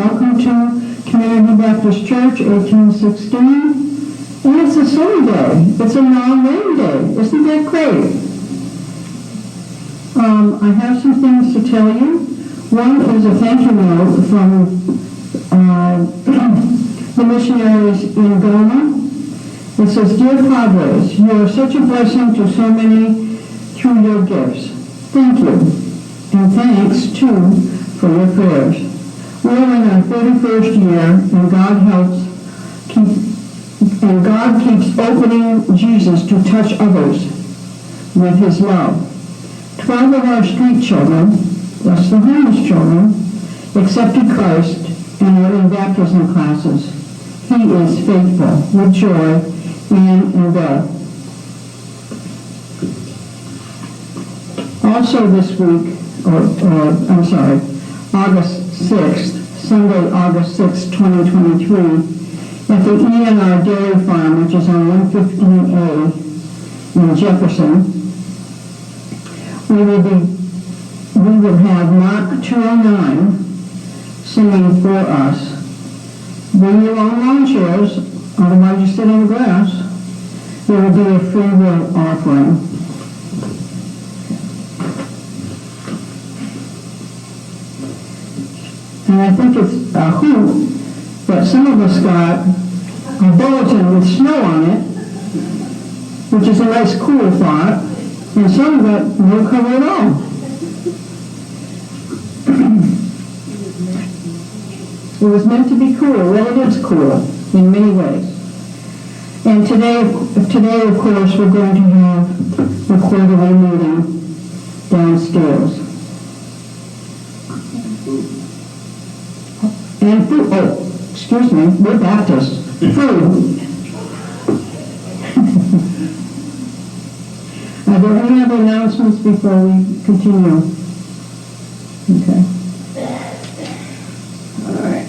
welcome to Community Baptist Church, 1816. And it's a sunny day. It's a non-rain day. Isn't that great? I have some things to tell you. One is a thank you note from the missionaries in Goma. It says, "Dear Padres, you are such a blessing to so many through your gifts. Thank you. And thanks, too, for your prayers. We're in our 31st year, and God keeps opening Jesus to touch others with his love. 12 of our street children, that's the homeless children, accepted Christ and are in baptism classes. He is faithful with joy and in death." Also this week, August 6th, Sunday, August 6th, 2023, at the ENR Dairy Farm, which is on 115A in Jefferson, we will have Mark 209 singing for us. Bring your own lawn chairs, otherwise you sit on the grass. There will be a free will offering. And I think it's a hoop, but some of us got a bulletin with snow on it, which is a nice cool thought, and some got no cover at all. It was meant to be cool. Well, it is cool in many ways. And today, of course, we're going to have the quarterly meeting downstairs. And food, excuse me, we're Baptists. Food. Are there any other announcements before we continue? Okay. All right.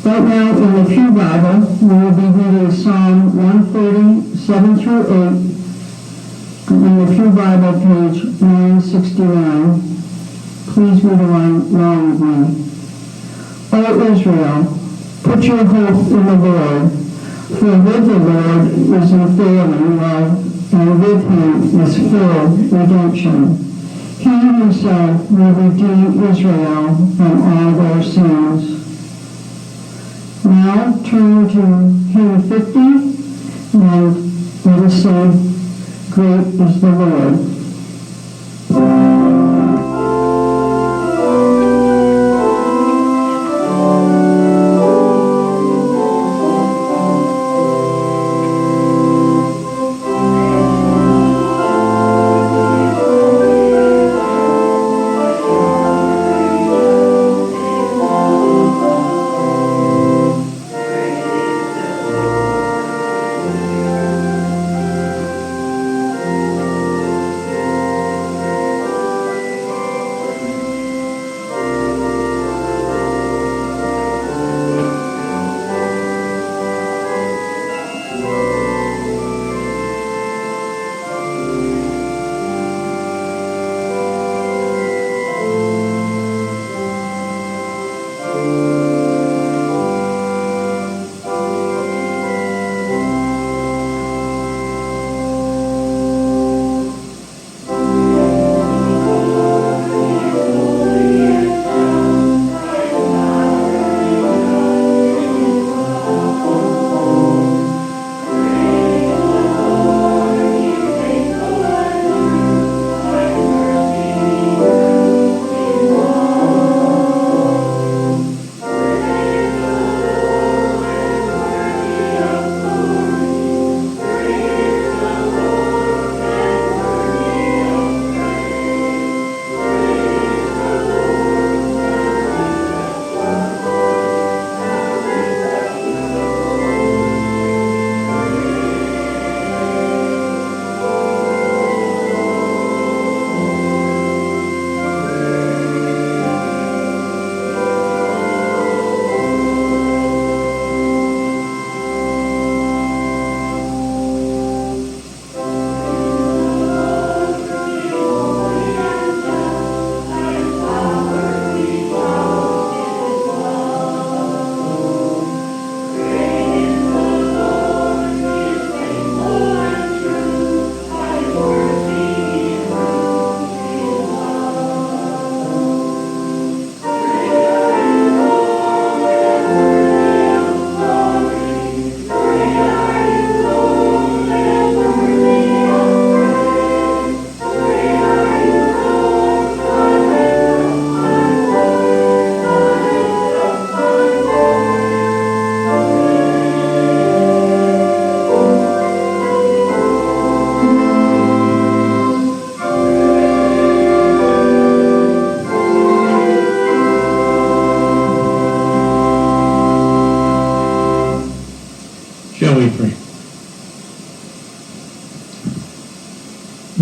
Right now in the Pew Bible, we will be reading Psalm 137 through 8. In the Pew Bible, page 969. Please read along with me. O Israel, put your hope in the Lord, for with the Lord is unfailing love, and with him is full redemption. He himself will redeem Israel from all their sins. Now turn to hymn 50, and let us say, "Great is the Lord."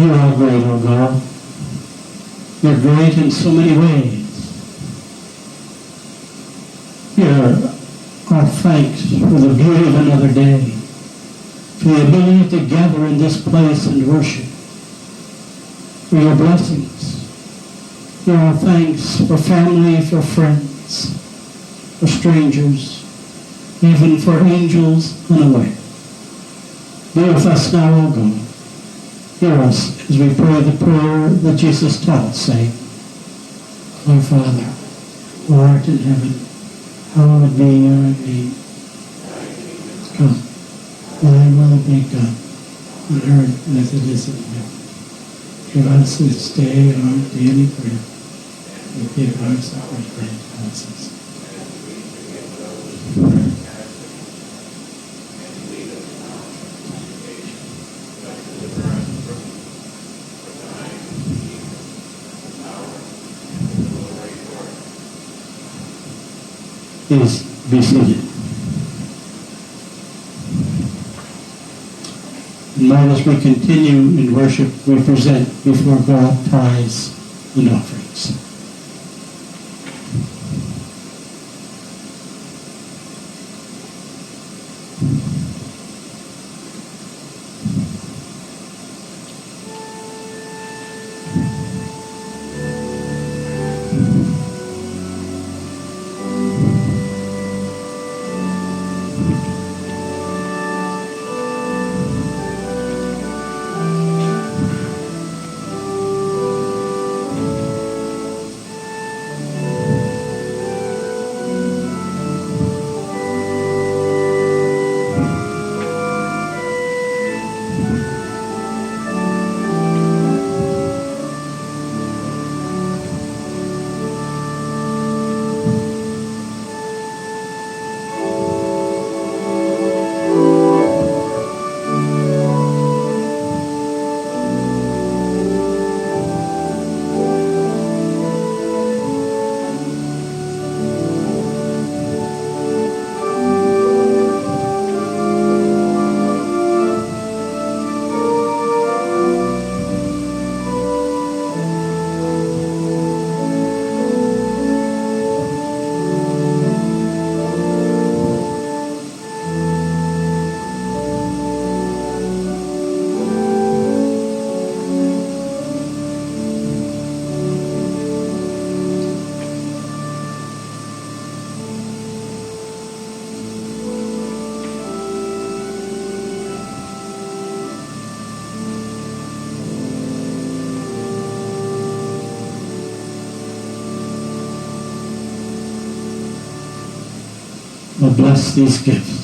You are great, O God. You're great in so many ways. You're our thanks for the beauty of another day, for the ability to gather in this place and worship, for your blessings. You're our thanks for family, for friends, for strangers, even for angels unaware. Be with us now, O God. Hear us as we pray the prayer that Jesus taught, saying, Our Father, who art in heaven, hallowed be your name. Come, thy will be done, on earth as it is in heaven. Give us this day our daily bread, and forgive us our trespasses. Please be seated. And now as we continue in worship, we present before God tithes and offerings. Lord, bless these gifts.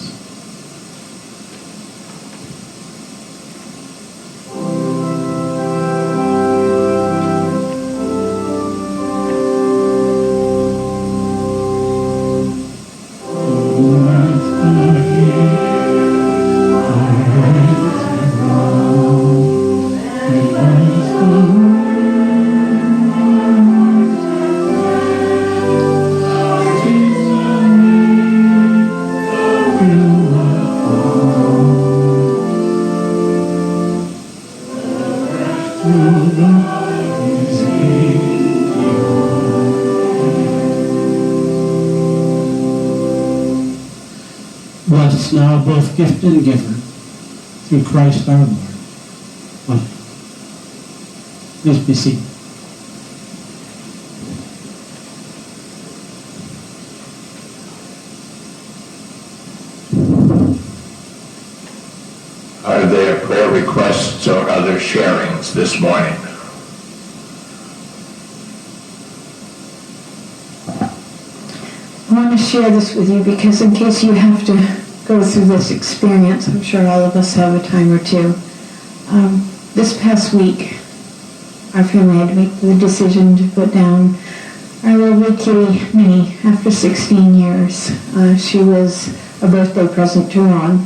Bless now both gift and giver, through Christ our Lord. Amen. Please be seated. Are there prayer requests or other sharings this morning? I want to share this with you because in case you have to go through this experience, I'm sure all of us have a time or two. This past week, our family had to make the decision to put down our lovely kitty, Minnie, after 16 years. She was a birthday present to Ron.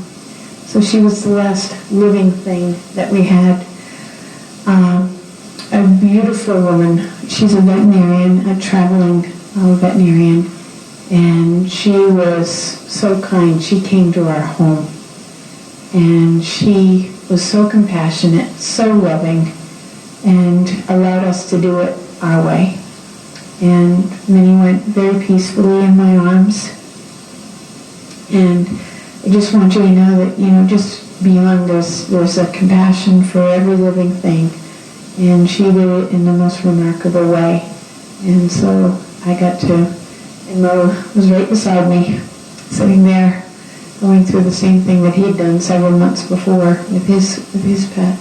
So she was the last living thing that we had. A beautiful woman. She's a veterinarian, a traveling veterinarian. And she was so kind. She came to our home. And she was so compassionate, so loving. and allowed us to do it our way. And Minnie went very peacefully in my arms. And I just want you to know that, just beyond there's a compassion for every living thing. And she did it in the most remarkable way. And so I got to, and Mo was right beside me, sitting there, going through the same thing that he'd done several months before with his pet,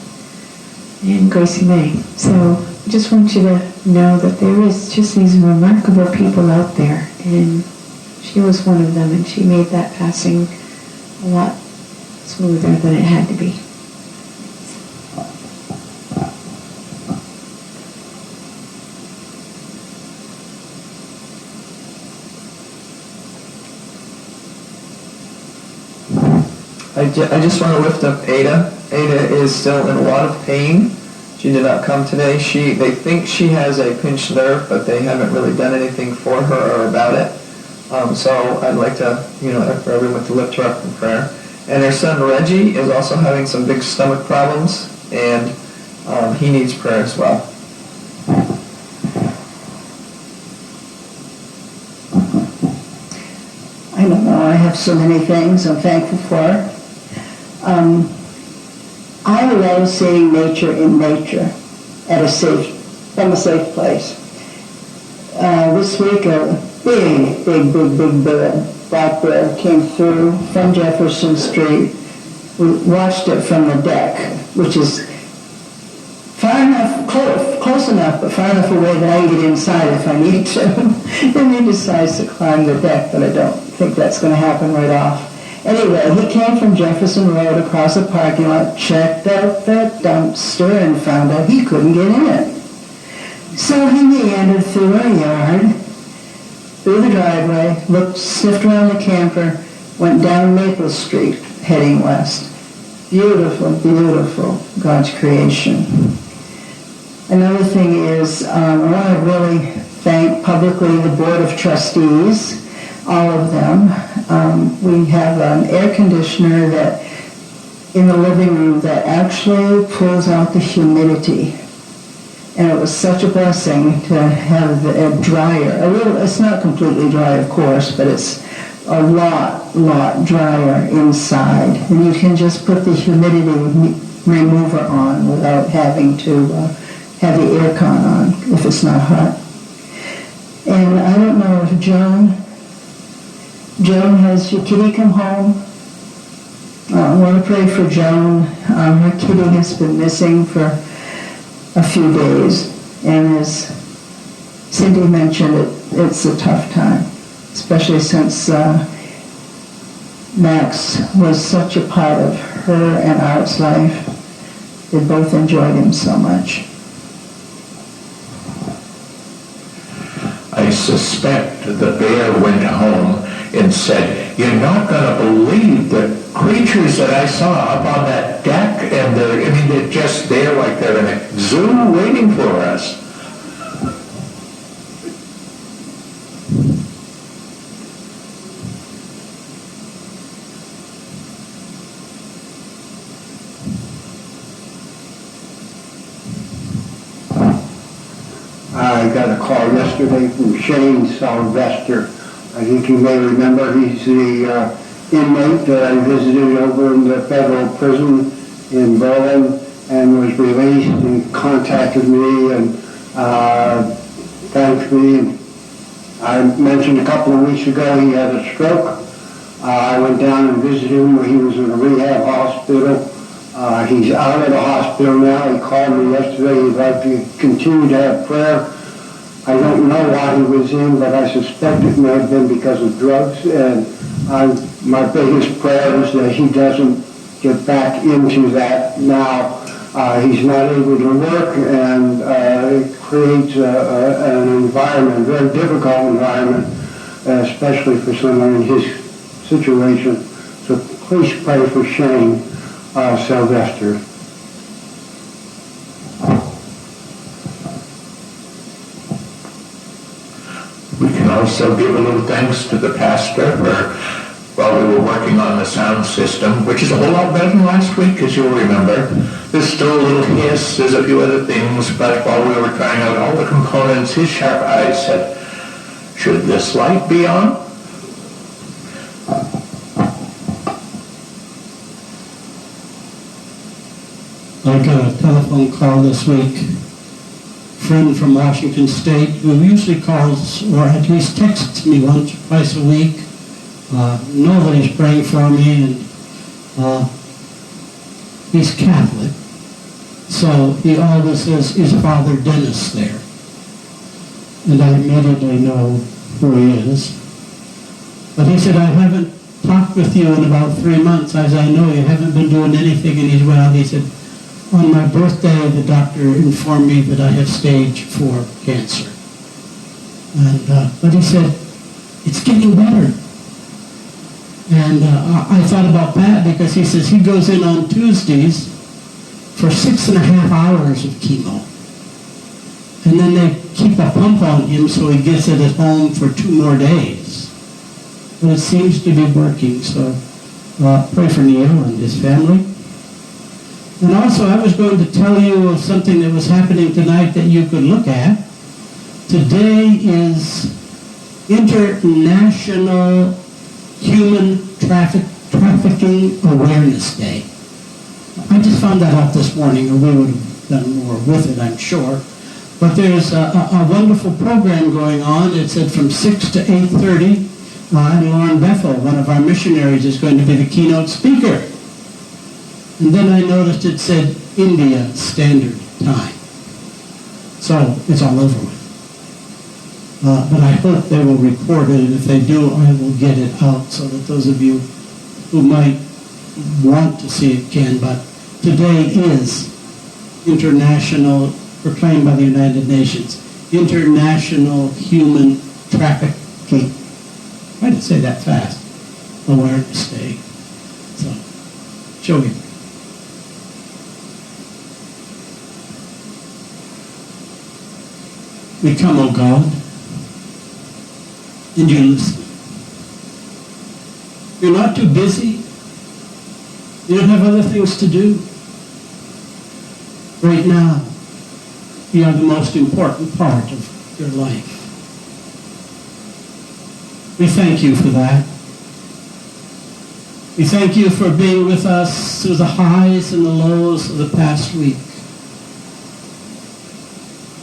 and Gracie May. So I just want you to know that there is just these remarkable people out there, and she was one of them, and she made that passing a lot smoother than it had to be. I just want to lift up Ada. Ada is still in a lot of pain. She did not come today. They think she has a pinched nerve, but they haven't really done anything for her or about it. So I'd like to, for everyone to lift her up in prayer. And her son Reggie is also having some big stomach problems, and he needs prayer as well. I don't know, I have so many things I'm thankful for. I love seeing nature in nature from a safe place. This week a big black bear came through from Jefferson Street. We watched it from the deck, which is far enough, close enough, but far enough away that I can get inside if I need to. And he decides to climb the deck, but I don't think that's going to happen right off. Anyway, he came from Jefferson Road across the parking lot, checked out that dumpster, and found out he couldn't get in it. So he meandered through our yard, through the driveway, sniffed around the camper, went down Maple Street, heading west. Beautiful, beautiful God's creation. Another thing is, I want to really thank publicly the Board of Trustees, all of them. We have an air conditioner that in the living room that actually pulls out the humidity. And it was such a blessing to have a dryer. It's not completely dry, of course, but it's a lot drier inside. And you can just put the humidity remover on without having to have the air con on if it's not hot. And I don't know if Joan, has your kitty come home? I want to pray for Joan. Her kitty has been missing for a few days, and as Cindy mentioned, it's a tough time, especially since Max was such a part of her and Art's life. They both enjoyed him so much. I suspect the bear went home and said, "You're not going to believe the creatures that I saw up on that deck, and they're just there like they're in a zoo waiting for us." I got a call yesterday from Shane Sylvester. I think you may remember, he's the inmate that I visited over in the federal prison in Berlin and was released and contacted me and thanked me. And I mentioned a couple of weeks ago he had a stroke. I went down and visited him when he was in a rehab hospital. He's out of the hospital now. He called me yesterday. He'd like to continue to have prayer. I don't know why he was in, but I suspect it may have been because of drugs. And my biggest prayer is that he doesn't get back into that now. He's not able to work, and it creates an environment, a very difficult environment, especially for someone in his situation. So please pray for Shane Sylvester. We can also give a little thanks to the pastor for while we were working on the sound system, which is a whole lot better than last week, as you'll remember. There's still a little hiss, there's a few other things, but while we were trying out all the components, his sharp eyes said, "Should this light be on?" I got a telephone call this week. Friend from Washington State who usually calls, or at least texts me once or twice a week. Know that he's praying for me, and he's Catholic. So he always says, "Is Father Dennis there?" And I immediately know who he is. But he said, "I haven't talked with you in about 3 months." I said, "I know you haven't been doing anything." And he's, "Well," he said, "on my birthday, the doctor informed me that I have stage 4 cancer." And, but he said, "It's getting better." And I thought about that because he says he goes in on Tuesdays for 6.5 hours of chemo. And then they keep a pump on him so he gets it at home for 2 more days. But it seems to be working, so pray for Neil and his family. And also, I was going to tell you of something that was happening tonight that you could look at. Today is International Human Trafficking Awareness Day. I just found that out this morning, or we would have done more with it, I'm sure. But there's a wonderful program going on. It's at from 6 to 8:30, and Lauren Bethel, one of our missionaries, is going to be the keynote speaker. And then I noticed it said India Standard Time. So it's all over with. But I hope they will record it, and if they do, I will get it out so that those of you who might want to see it can. But today is International, proclaimed by the United Nations, International Human Trafficking. I didn't say that fast. Awareness Day. So, show me. We come, O God, and you listen. You're not too busy. You don't have other things to do. Right now, you are the most important part of your life. We thank you for that. We thank you for being with us through the highs and the lows of the past week.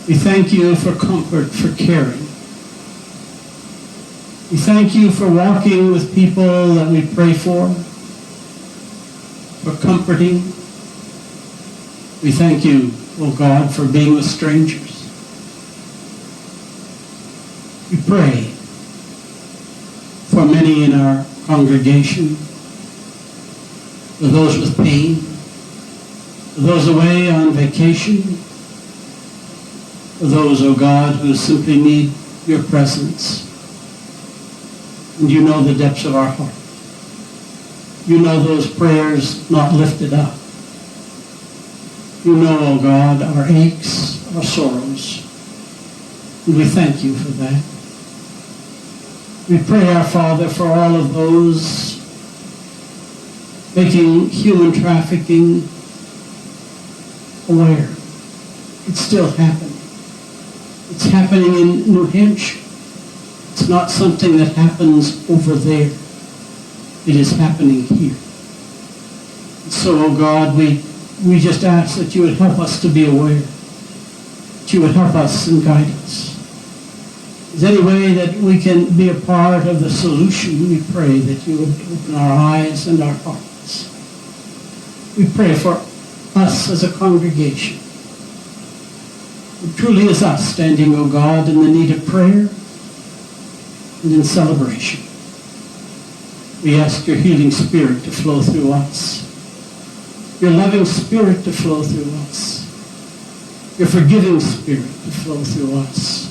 We thank you for comfort, for caring. We thank you for walking with people that we pray for comforting. We thank you, oh God, for being with strangers. We pray for many in our congregation, for those with pain, for those away on vacation, for those, oh God, who simply need your presence. And you know the depths of our heart. You know those prayers not lifted up. You know, oh God, our aches, our sorrows. And we thank you for that. We pray, our Father, for all of those making human trafficking aware. It's still happening. It's happening in New Hampshire. It's not something that happens over there. It is happening here. So, oh God, we just ask that you would help us to be aware, that you would help us and guide us. Is there any way that we can be a part of the solution? We pray that you would open our eyes and our hearts. We pray for us as a congregation. It truly is us standing, O God, in the need of prayer and in celebration. We ask your healing spirit to flow through us, your loving spirit to flow through us, your forgiving spirit to flow through us.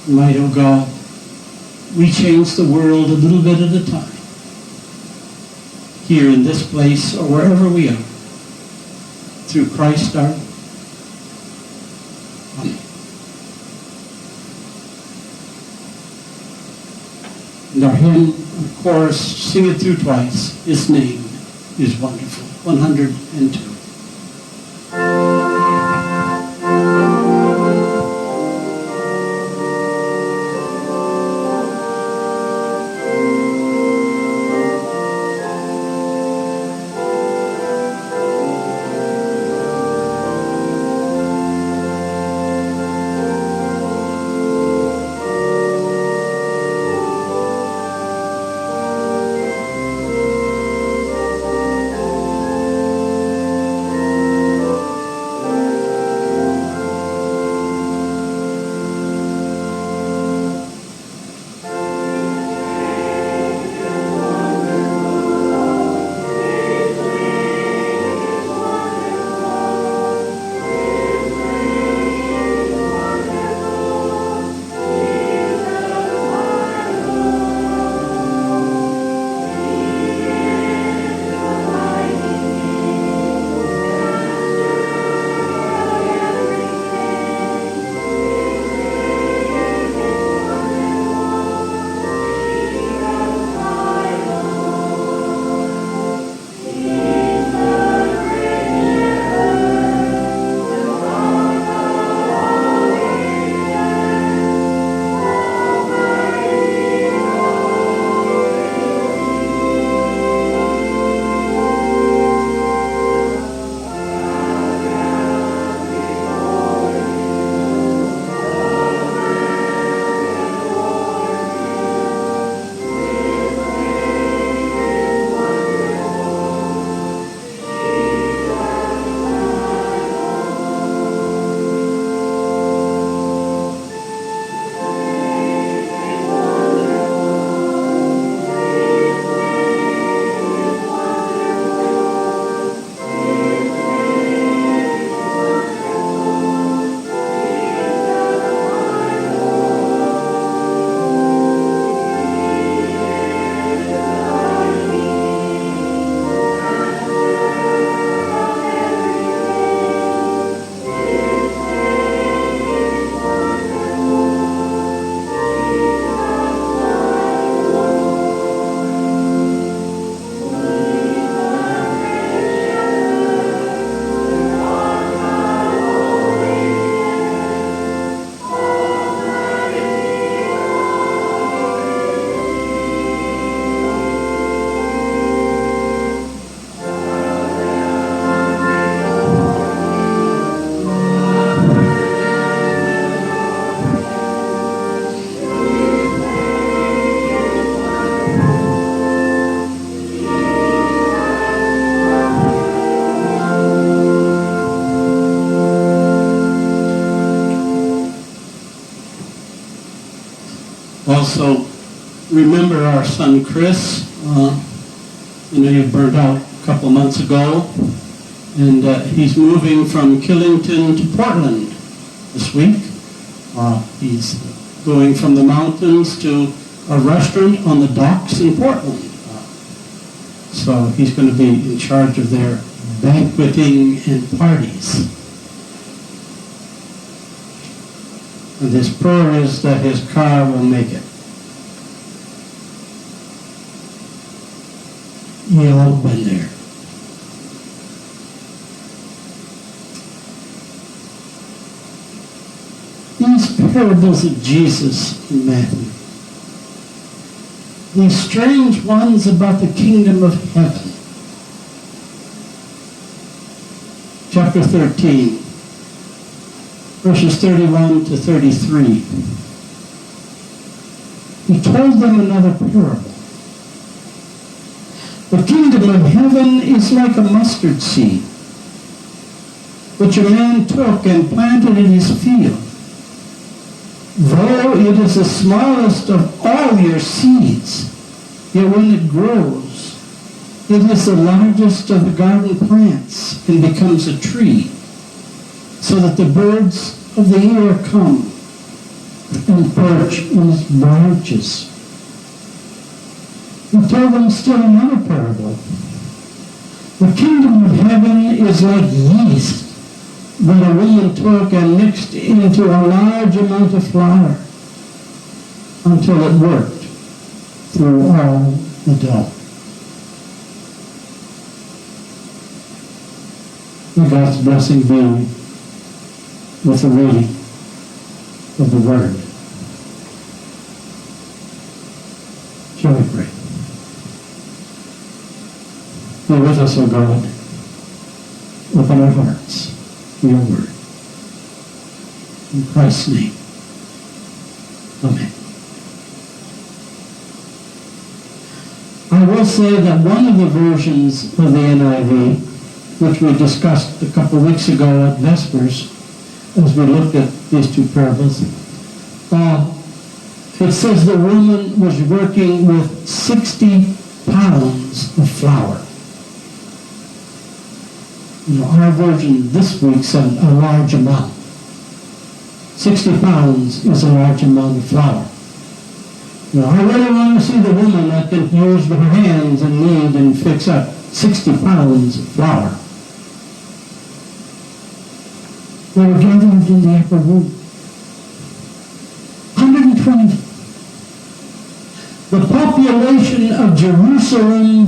Might, O God, we change the world a little bit at a time, here in this place or wherever we are, through Christ our Lord. Amen. And our hymn chorus, sing it through twice. His name is wonderful. 102. Also, remember our son Chris. He burned out a couple of months ago, and he's moving from Killington to Portland this week. He's going from the mountains to a restaurant on the docks in Portland. So he's going to be in charge of their banqueting and parties. And his prayer is that his car will make it. You all been there. These parables of Jesus in Matthew, these strange ones about the kingdom of heaven. Chapter 13. Verses 31 to 33. He told them another parable. The kingdom of heaven is like a mustard seed, which a man took and planted in his field. Though it is the smallest of all your seeds, yet when it grows, it is the largest of the garden plants and becomes a tree, so that the birds of the air come and perch in its branches. He told them still another parable. The kingdom of heaven is like yeast that a woman took and mixed into a large amount of flour until it worked. through all the dough. May God's blessing be with the reading of the Word. Shall we pray? Be with us, O God. Open our hearts to your Word. In Christ's name. Amen. I will say that one of the versions of the NIV, which we discussed a couple of weeks ago at Vespers, as we looked at these two parables, it says the woman was working with 60 pounds of flour. You know, our version this week said a large amount. 60 pounds is a large amount of flour. You know, I really want to see the woman that can use her hands and knead and fix up 60 pounds of flour. They were gathered in the upper room. 120. The population of Jerusalem